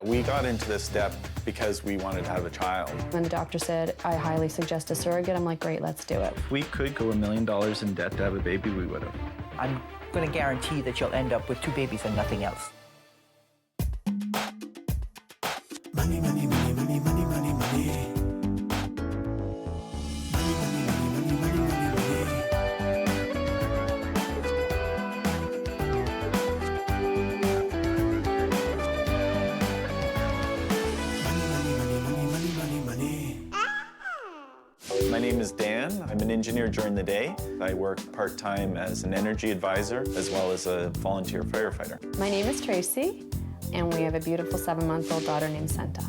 We got into this step because we wanted to have a child. When the doctor said, I highly suggest a surrogate, I'm like, great, let's do it. If we could go $1 million in debt to have a baby, we would have. I'm going to guarantee that you'll end up with 2 babies and nothing else. Money, money, money, money, money, money, money. My name is Dan. I'm an engineer during the day. I work part-time as an energy advisor as well as a volunteer firefighter. My name is Tracey, and we have a beautiful 7-month-old daughter named Senta.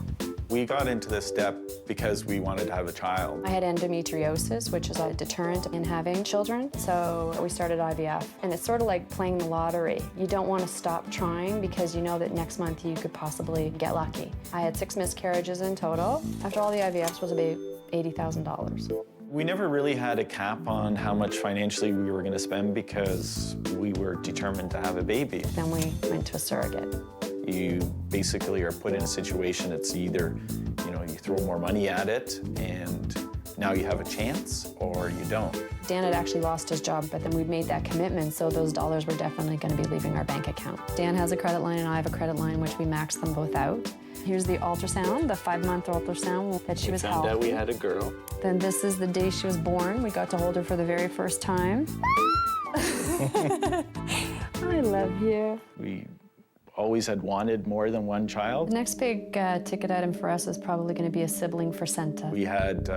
We got into this step because we wanted to have a child. I had endometriosis, which is a deterrent in having children, so we started IVF. And it's sort of like playing the lottery. You don't want to stop trying because you know that next month you could possibly get lucky. I had 6 miscarriages in total. After all the IVFs was about $80,000. We never really had a cap on how much financially we were going to spend because we were determined to have a baby. Then we went to a surrogate. You basically are put in a situation, it's either, you throw more money at it and now you have a chance, or you don't. Dan had actually lost his job, but then we'd made that commitment, so those dollars were definitely going to be leaving our bank account. Dan has a credit line and I have a credit line, which we maxed them both out. Here's the ultrasound, the 5-month ultrasound that she was healthy. Found out we had a girl. Then this is the day she was born. We got to hold her for the very first time. I love you. We always had wanted more than one child. The next big ticket item for us is probably going to be a sibling for Senta. We had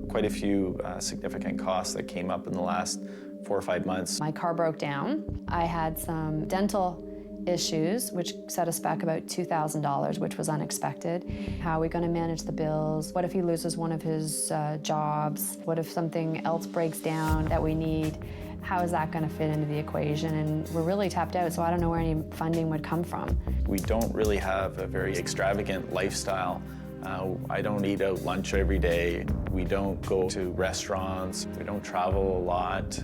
quite a few significant costs that came up in the last 4 or 5 months. My car broke down. I had some dental issues, which set us back about $2,000, which was unexpected. How are we going to manage the bills? What if he loses one of his jobs? What if something else breaks down that we need? How is that going to fit into the equation? And we're really tapped out, so I don't know where any funding would come from. We don't really have a very extravagant lifestyle. I don't eat out lunch every day. We don't go to restaurants. We don't travel a lot.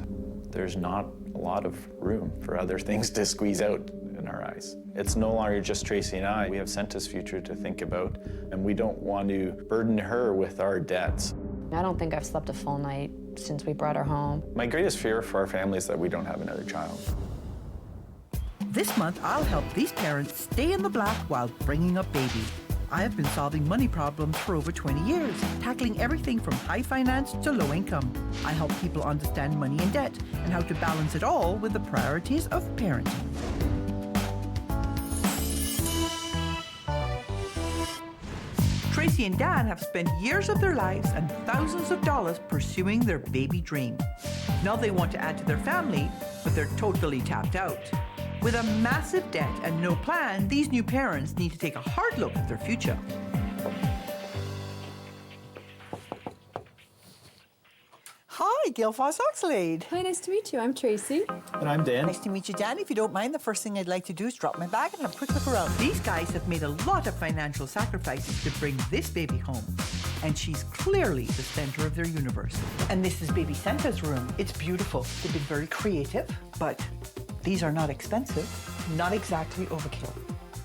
There's not a lot of room for other things to squeeze out in our eyes. It's no longer just Tracey and I. We have Senta's future to think about, and we don't want to burden her with our debts. I don't think I've slept a full night since we brought her home. My greatest fear for our family is that we don't have another child. This month, I'll help these parents stay in the black while bringing up babies. I have been solving money problems for over 20 years, tackling everything from high finance to low income. I help people understand money and debt and how to balance it all with the priorities of parenting. Tracey and Dan have spent years of their lives and thousands of dollars pursuing their baby dream. Now they want to add to their family, but they're totally tapped out. With a massive debt and no plan, these new parents need to take a hard look at their future. Hi, Gail Vaz-Oxlade. Hi, nice to meet you. I'm Tracey. And I'm Dan. Nice to meet you, Dan. If you don't mind, the first thing I'd like to do is drop my bag and have a quick look around. These guys have made a lot of financial sacrifices to bring this baby home. And she's clearly the center of their universe. And this is baby Senta's room. It's beautiful. They've been very creative, but these are not expensive, not exactly overkill.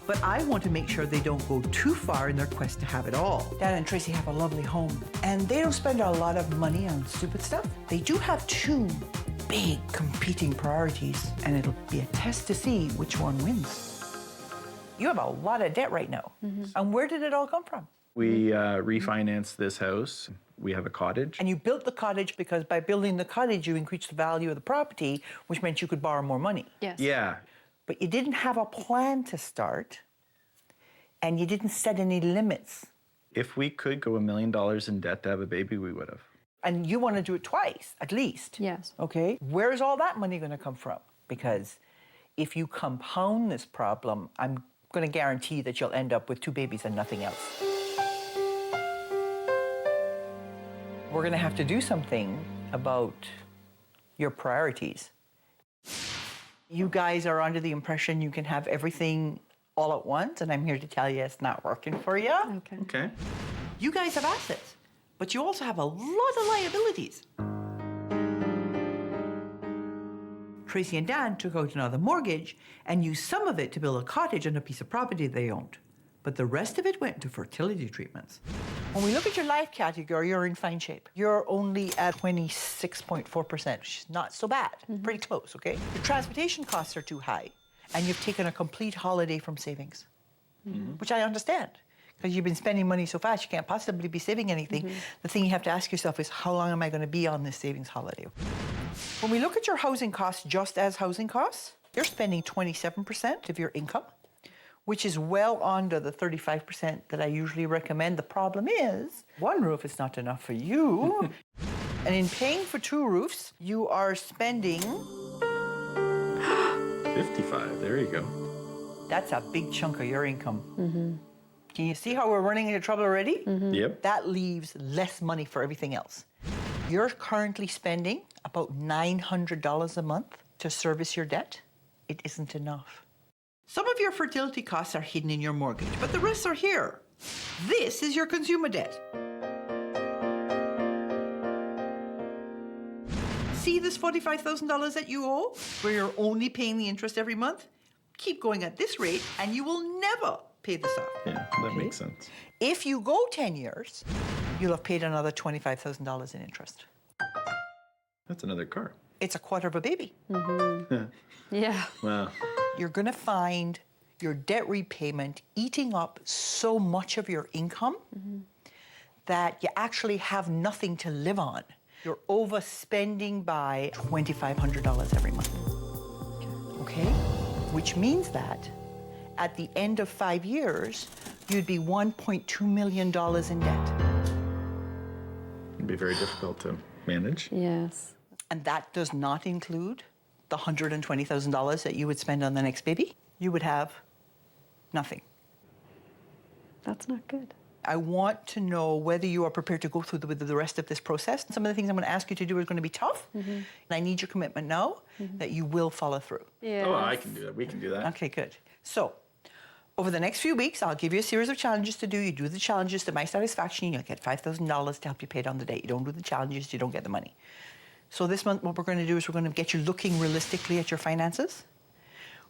But I want to make sure they don't go too far in their quest to have it all. Dan and Tracey have a lovely home, and they don't spend a lot of money on stupid stuff. They do have 2 big competing priorities, and it'll be a test to see which one wins. You have a lot of debt right now. And where did it all come from? We refinanced this house. We have a cottage. And you built the cottage because by building the cottage, you increased the value of the property, which meant you could borrow more money. Yes. Yeah. But you didn't have a plan to start, and you didn't set any limits. If we could go $1 million in debt to have a baby, we would have. And you want to do it twice, at least. Yes. Okay? Where's all that money going to come from? Because if you compound this problem, I'm going to guarantee that you'll end up with 2 babies and nothing else. We're going to have to do something about your priorities. You guys are under the impression you can have everything all at once, and I'm here to tell you it's not working for you. Okay. Okay. You guys have assets, but you also have a lot of liabilities. Tracey and Dan took out another mortgage and used some of it to build a cottage on a piece of property they owned. but the rest of it went to fertility treatments. When we look at your life category, you're in fine shape. You're only at 26.4%, which is not so bad, pretty close, okay? Your transportation costs are too high, and you've taken a complete holiday from savings, which I understand, because you've been spending money so fast, you can't possibly be saving anything. The thing you have to ask yourself is, how long am I going to be on this savings holiday? When we look at your housing costs just as housing costs, you're spending 27% of your income, which is well under the 35% that I usually recommend. The problem is, one roof is not enough for you. And in paying for 2 roofs, you are spending... 55, there you go. That's a big chunk of your income. Can you see how we're running into trouble already? Yep. That leaves less money for everything else. You're currently spending about $900 a month to service your debt. It isn't enough. Some of your fertility costs are hidden in your mortgage, but the rest are here. This is your consumer debt. See this $45,000 that you owe, where you're only paying the interest every month? Keep going at this rate, and you will never pay this off. Yeah, that makes sense. If you go 10 years, you'll have paid another $25,000 in interest. That's another car. It's a quarter of a baby. Yeah. Wow. You're going to find your debt repayment eating up so much of your income that you actually have nothing to live on. You're overspending by $2,500 every month. Okay? Which means that at the end of 5 years, you'd be $1.2 million in debt. It'd be very difficult to manage. Yes. And that does not include the $120,000 that you would spend on the next baby. You would have nothing. That's not good. I want to know whether you are prepared to go through with the rest of this process. Some of the things I'm going to ask you to do are going to be tough. And I need your commitment now that you will follow through. Yeah. Oh, I can do that. We can do that. Okay, good. So, over the next few weeks, I'll give you a series of challenges to do. You do the challenges to my satisfaction, you'll get $5,000 to help you pay down the debt. You don't do the challenges, you don't get the money. So this month, what we're going to do is we're going to get you looking realistically at your finances.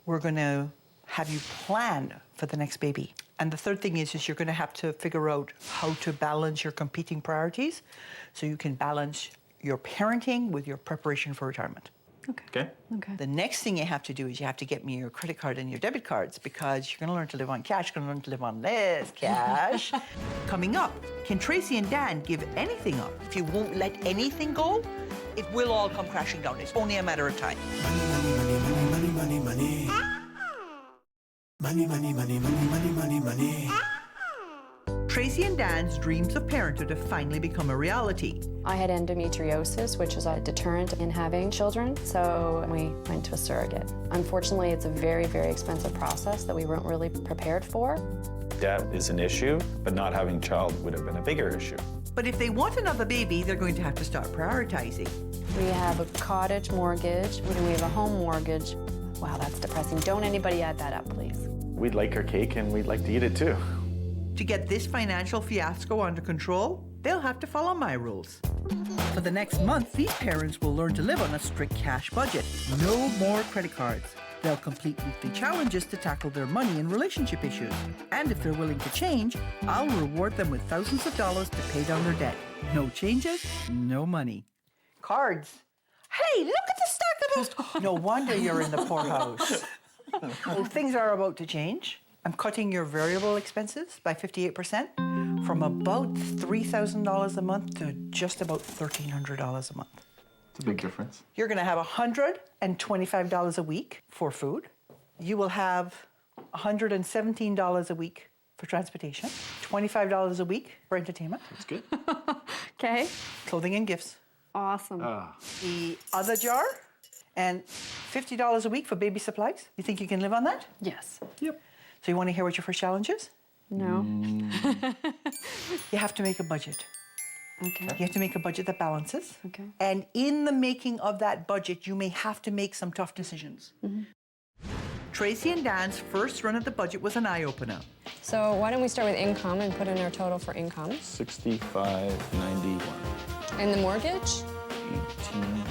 We're going to have you plan for the next baby. And the third thing is you're going to have to figure out how to balance your competing priorities so you can balance your parenting with your preparation for retirement. Okay. Okay. The next thing you have to do is you have to get me your credit card and your debit cards because you're going to learn to live on cash, you're going to learn to live on less cash. Coming up, can Tracey and Dan give anything up? If you won't let anything go, it will all come crashing down. It's only a matter of time. Money. Tracey and Dan's dreams of parenthood have finally become a reality. I had endometriosis, which is a deterrent in having children, so we went to a surrogate. Unfortunately, it's a very, very expensive process that we weren't really prepared for. Debt is an issue, but not having a child would have been a bigger issue. But if they want another baby, they're going to have to start prioritizing. We have a cottage mortgage, and we have a home mortgage. Wow, that's depressing. Don't anybody add that up, please. We'd like our cake and we'd like to eat it too. To get this financial fiasco under control, they'll have to follow my rules. For the next month, these parents will learn to live on a strict cash budget. No more credit cards. They'll complete weekly challenges to tackle their money and relationship issues. And if they're willing to change, I'll reward them with thousands of dollars to pay down their debt. No changes, no money. Cards. Hey, look at the stack of those. No wonder you're in the poorhouse. Well, things are about to change. I'm cutting your variable expenses by 58% from about $3,000 a month to just about $1,300 a month. It's a big difference. You're going to have $125 a week for food. You will have $117 a week for transportation, $25 a week for entertainment, That's good. Okay. clothing and gifts. Awesome. The other jar, and $50 a week for baby supplies. You think you can live on that? Yes. Yep. So you want to hear what your first challenge is? No. You have to make a budget. Okay. You have to make a budget that balances. Okay. And in the making of that budget, you may have to make some tough decisions. Tracey and Dan's first run at the budget was an eye-opener. So why don't we start with income and put in our total for income? $65.91. And the mortgage? 18.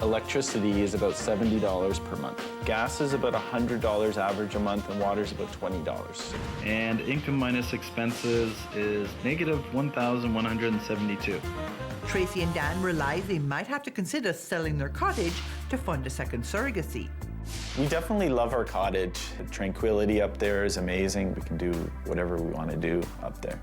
Electricity is about $70 per month. Gas is about $100 average a month, and water is about $20. And income minus expenses is negative $1,172. Tracey and Dan realize they might have to consider selling their cottage to fund a second surrogacy. We definitely love our cottage. The tranquility up there is amazing. We can do whatever we want to do up there.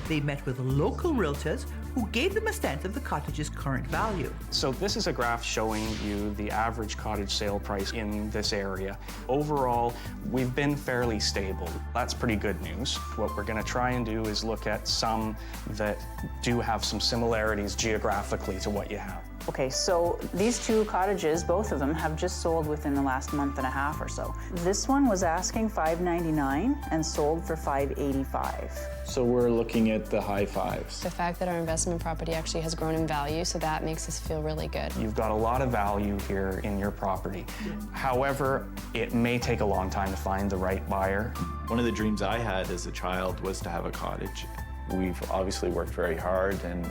They met with local realtors who gave them a sense of the cottage's current value. So this is a graph showing you the average cottage sale price in this area. Overall, we've been fairly stable. That's pretty good news. What we're going to try and do is look at some that do have some similarities geographically to what you have. Okay, so these two cottages, both of them, have just sold within the last month and a half or so. This one was asking $599 and sold for $585. So we're looking at the high fives. The fact that our investment property actually has grown in value, so that makes us feel really good. You've got a lot of value here in your property. However, it may take a long time to find the right buyer. One of the dreams I had as a child was to have a cottage. We've obviously worked very hard, and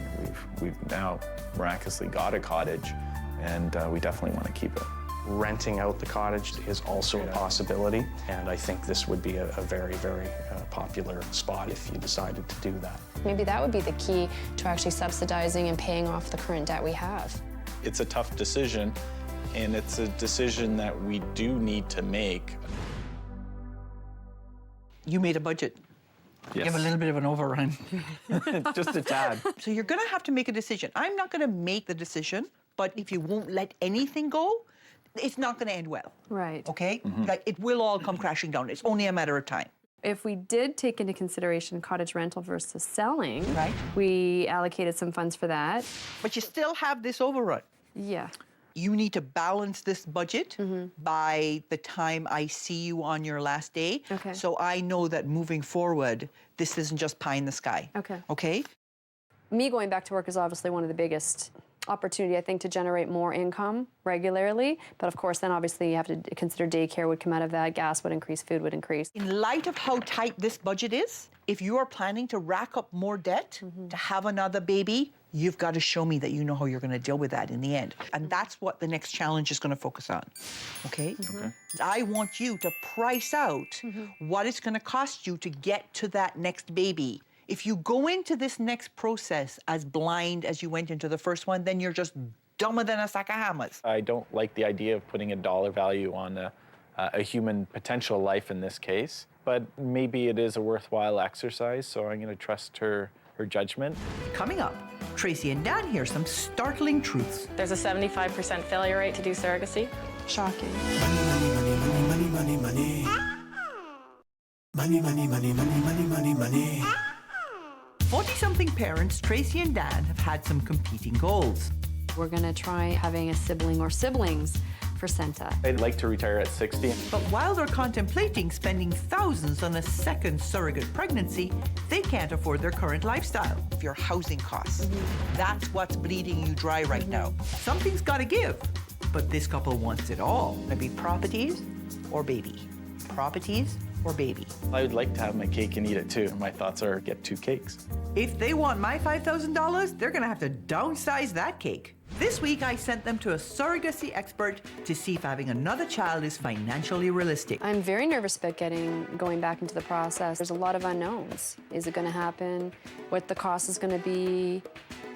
we've now miraculously got a cottage, and we definitely want to keep it. Renting out the cottage is also a possibility, and I think this would be a very, very popular spot if you decided to do that. Maybe that would be the key to actually subsidizing and paying off the current debt we have. It's a tough decision, and it's a decision that we do need to make. You made a budget. Yes. You have a little bit of an overrun. Just a tad. So you're going to have to make a decision. I'm not going to make the decision, but if you won't let anything go, it's not going to end well. Right. Okay? Like, it will all come crashing down. It's only a matter of time. If we did take into consideration cottage rental versus selling, Right. we allocated some funds for that. But you still have this overrun. Yeah. You need to balance this budget by the time I see you on your last day. Okay. So I know that moving forward, this isn't just pie in the sky. Okay. Okay? Me going back to work is obviously one of the biggest opportunity, I think, to generate more income regularly. But of course, then obviously you have to consider daycare would come out of that, gas would increase, food would increase. In light of how tight this budget is, if you are planning to rack up more debt to have another baby, you've got to show me that you know how you're going to deal with that in the end. And that's what the next challenge is going to focus on. Okay? I want you to price out what it's going to cost you to get to that next baby. If you go into this next process as blind as you went into the first one, then you're just dumber than a sack of hammers. I don't like the idea of putting a dollar value on a human potential life in this case, but maybe it is a worthwhile exercise, so I'm going to trust her judgment. Coming up, Tracey and Dan hear some startling truths. There's a 75% failure rate to do surrogacy. Shocking. Money, money, money, money. Money, money, money, money, money, money, money. 40-something parents, Tracey and Dan, have had some competing goals. We're going to try having a sibling or siblings for Senta. I'd like to retire at 60. But while they're contemplating spending thousands on a second surrogate pregnancy, they can't afford their current lifestyle. Your housing costs. That's what's bleeding you dry right now. Something's got to give. But this couple wants it all. Maybe properties or baby. Properties or baby. I would like to have my cake and eat it too. My thoughts are get 2 cakes. If they want my $5,000, they're going to have to downsize that cake. This week, I sent them to a surrogacy expert to see if having another child is financially realistic. I'm very nervous about going back into the process. There's a lot of unknowns. Is it going to happen? What the cost is going to be?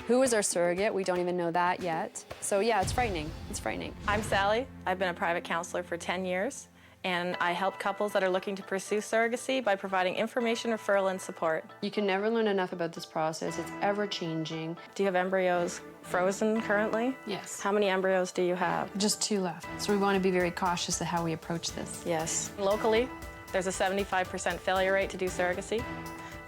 Who is our surrogate? We don't even know that yet. So yeah, it's frightening. It's frightening. I'm Sally. I've been a private counselor for 10 years, and I help couples that are looking to pursue surrogacy by providing information, referral, and support. You can never learn enough about this process. It's ever changing. Do you have embryos frozen currently? Yes. How many embryos do you have? Just 2 left. So we want to be very cautious of how we approach this. Yes. Locally, there's a 75% failure rate to do surrogacy,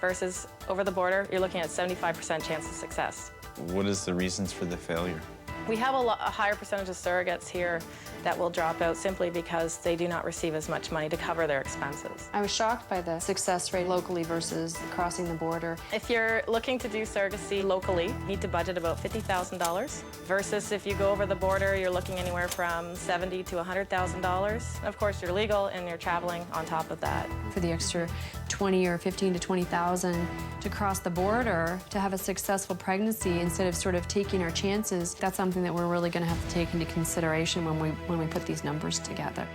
versus over the border, you're looking at 75% chance of success. What is the reasons for the failure? We have a higher percentage of surrogates here that will drop out simply because they do not receive as much money to cover their expenses. I was shocked by the success rate locally versus crossing the border. If you're looking to do surrogacy locally, you need to budget about $50,000, versus if you go over the border, you're looking anywhere from $70,000 to $100,000. Of course, you're legal and you're traveling on top of that. For the extra 20 or 15 to 20,000 to cross the border to have a successful pregnancy instead of sort of taking our chances. That's something that we're really going to have to take into consideration when we put these numbers together.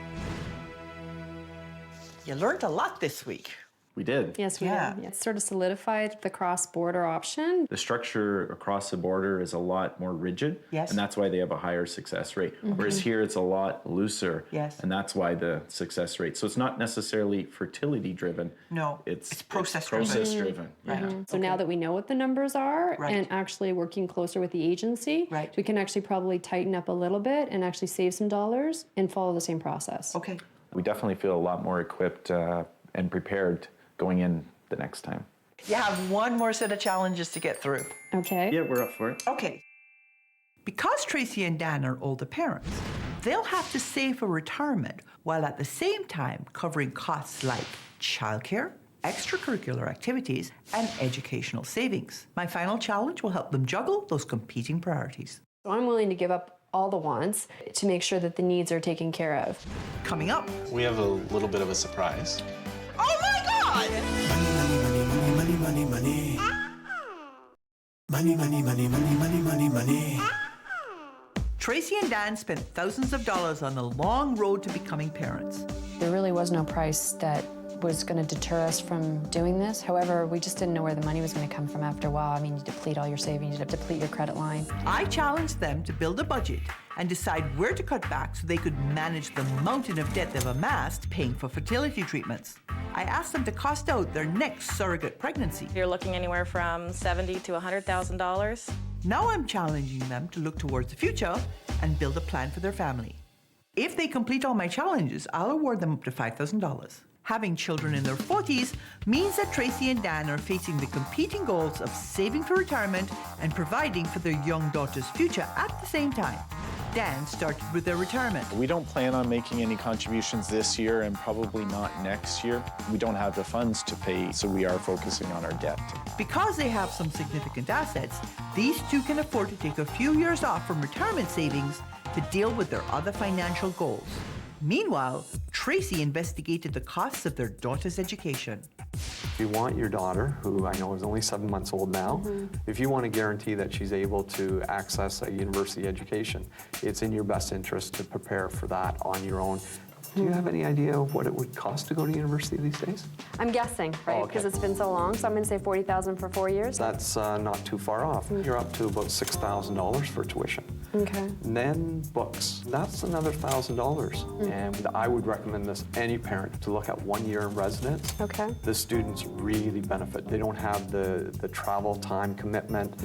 You learned a lot this week. We did. Yes, we Yeah. did. It sort of solidified the cross-border option. The structure across the border is a lot more rigid, Yes. and that's why they have a higher success rate. Whereas here it's a lot looser, Yes. and that's why the success rate. So it's not necessarily fertility driven. No, it's process driven. process driven. Yeah. So now that we know what the numbers are Right. and actually working closer with the agency, Right. we can actually probably tighten up a little bit and actually save some dollars and follow the same process. Okay. We definitely feel a lot more equipped and prepared going in the next time. You have one more set of challenges to get through. Okay. Yeah, we're up for it. Okay. Because Tracey and Dan are older parents, they'll have to save for retirement while at the same time covering costs like childcare, extracurricular activities, and educational savings. My final challenge will help them juggle those competing priorities. So I'm willing to give up all the wants to make sure that the needs are taken care of. Coming up. We have a little bit of a surprise. Oh my God! Money, money, money, money, money. Money, money, money, money, money, money, money. Tracey and Dan spent thousands of dollars on the long road to becoming parents. There really was no price that was going to deter us from doing this. However, we just didn't know where the money was going to come from after a while. I mean, you deplete all your savings, you deplete your credit line. I challenged them to build a budget and decide where to cut back so they could manage the mountain of debt they've amassed paying for fertility treatments. I asked them to cost out their next surrogate pregnancy. You're looking anywhere from $70,000 to $100,000. Now I'm challenging them to look towards the future and build a plan for their family. If they complete all my challenges, I'll award them up to $5,000. Having children in their 40s means that Tracey and Dan are facing the competing goals of saving for retirement and providing for their young daughter's future at the same time. Dan started with their retirement. We don't plan on making any contributions this year and probably not next year. We don't have the funds to pay, so we are focusing on our debt. Because they have some significant assets, these two can afford to take a few years off from retirement savings to deal with their other financial goals. Meanwhile, Tracey investigated the costs of their daughter's education. If you want your daughter, who I know is only 7 months old now, if you want to guarantee that she's able to access a university education, it's in your best interest to prepare for that on your own. Do you have any idea of what it would cost to go to university these days? I'm guessing, right? Oh, okay. Because it's been so long, so I'm going to say $40,000 for 4 years. That's not too far off. You're up to about $6,000 for tuition. Okay. And then books, that's another $1,000. And I would recommend this any parent to look at 1 year in residence. Okay. The students really benefit. They don't have the travel time commitment.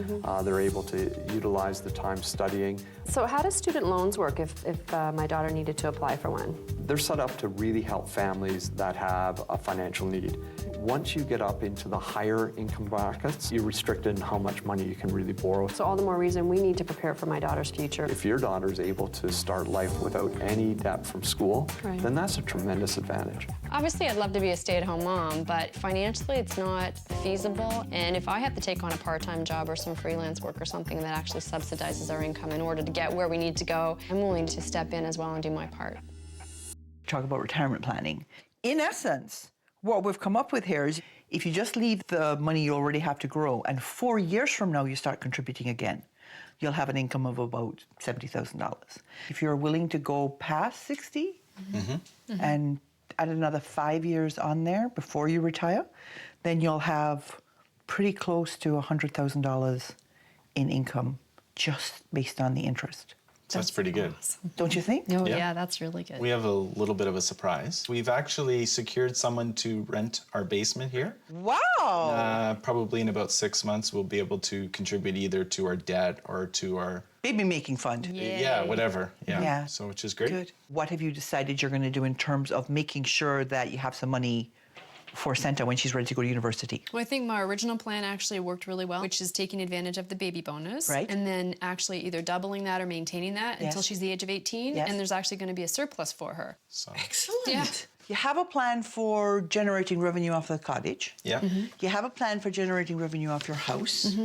They're able to utilize the time studying. So how does student loans work if my daughter needed to apply for one? They're set up to really help families that have a financial need. Once you get up into the higher income brackets, you're restricted in how much money you can really borrow. So all the more reason we need to prepare for my daughter's future. If your daughter is able to start life without any debt from school, Right. then that's a tremendous advantage. Obviously, I'd love to be a stay-at-home mom, but financially it's not feasible. And if I have to take on a part-time job or some freelance work or something that actually subsidizes our income in order to get where we need to go, I'm willing to step in as well and do my part. Talk about retirement planning. In essence, what we've come up with here is if you just leave the money you already have to grow and 4 years from now you start contributing again, you'll have an income of about $70,000. If you're willing to go past 60 and add another 5 years on there before you retire, then you'll have pretty close to $100,000 in income just based on the interest. So that's pretty good. Don't you think? Oh, Yeah. yeah, that's really good. We have a little bit of a surprise. We've actually secured someone to rent our basement here. Wow! Probably in about 6 months, we'll be able to contribute either to our debt or to our... Baby making fund. Yeah, whatever. Yeah. Yeah. So, which is great. Good. What have you decided you're going to do in terms of making sure that you have some money for Senta when she's ready to go to university? Well, I think my original plan actually worked really well, which is taking advantage of the baby bonus. Right. And then actually either doubling that or maintaining that until Yes. she's the age of 18. Yes. And there's actually going to be a surplus for her. So, Excellent. Yeah. You have a plan for generating revenue off the cottage. yeah. You have a plan for generating revenue off your house.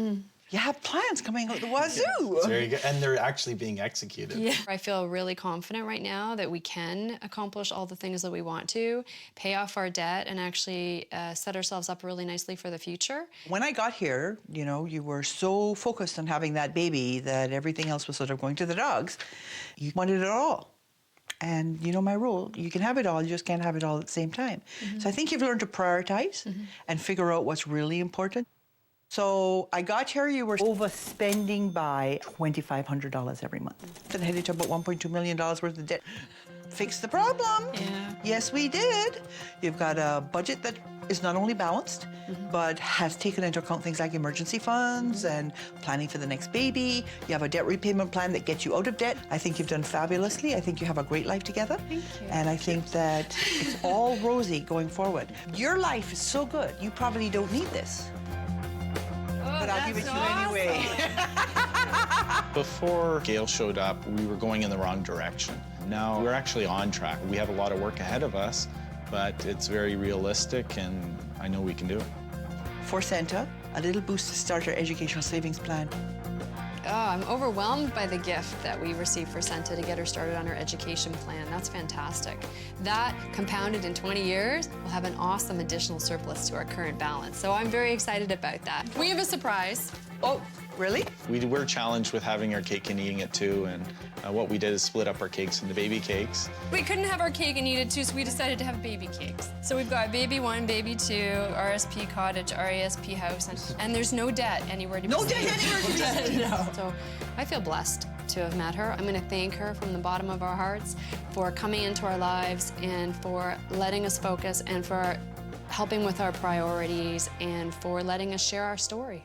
You have plans coming out the wazoo. It's very good, and they're actually being executed. Yeah. I feel really confident right now that we can accomplish all the things that we want to, pay off our debt, and actually set ourselves up really nicely for the future. When I got here, you know, you were so focused on having that baby that everything else was sort of going to the dogs. You wanted it all. And you know my rule, you can have it all, you just can't have it all at the same time. So I think you've learned to prioritize and figure out what's really important. So I got here, you were overspending by $2,500 every month. And headed to about $1.2 million worth of debt. Fix the problem. Yeah. Yes, we did. You've got a budget that is not only balanced, but has taken into account things like emergency funds and planning for the next baby. You have a debt repayment plan that gets you out of debt. I think you've done fabulously. I think you have a great life together. Thank you. And I think that it's all rosy going forward. Your life is so good, you probably don't need this. But I'll give it to you anyway. Before Gail showed up, we were going in the wrong direction. Now we're actually on track. We have a lot of work ahead of us, but it's very realistic, and I know we can do it. For Santa, a little boost to start our educational savings plan. Oh, I'm overwhelmed by the gift that we received for Santa to get her started on her education plan. That's fantastic. That, compounded in 20 years, will have an awesome additional surplus to our current balance. So I'm very excited about that. We have a surprise. Oh, really? We were challenged with having our cake and eating it too, and what we did is split up our cakes into baby cakes. We couldn't have our cake and eat it too, so we decided to have baby cakes. So we've got baby 1, baby 2, RSP cottage, RASP house, and there's no debt anywhere to be seen. No debt anywhere to be seen. No. So I feel blessed to have met her. I'm going to thank her from the bottom of our hearts for coming into our lives and for letting us focus and for helping with our priorities and for letting us share our story.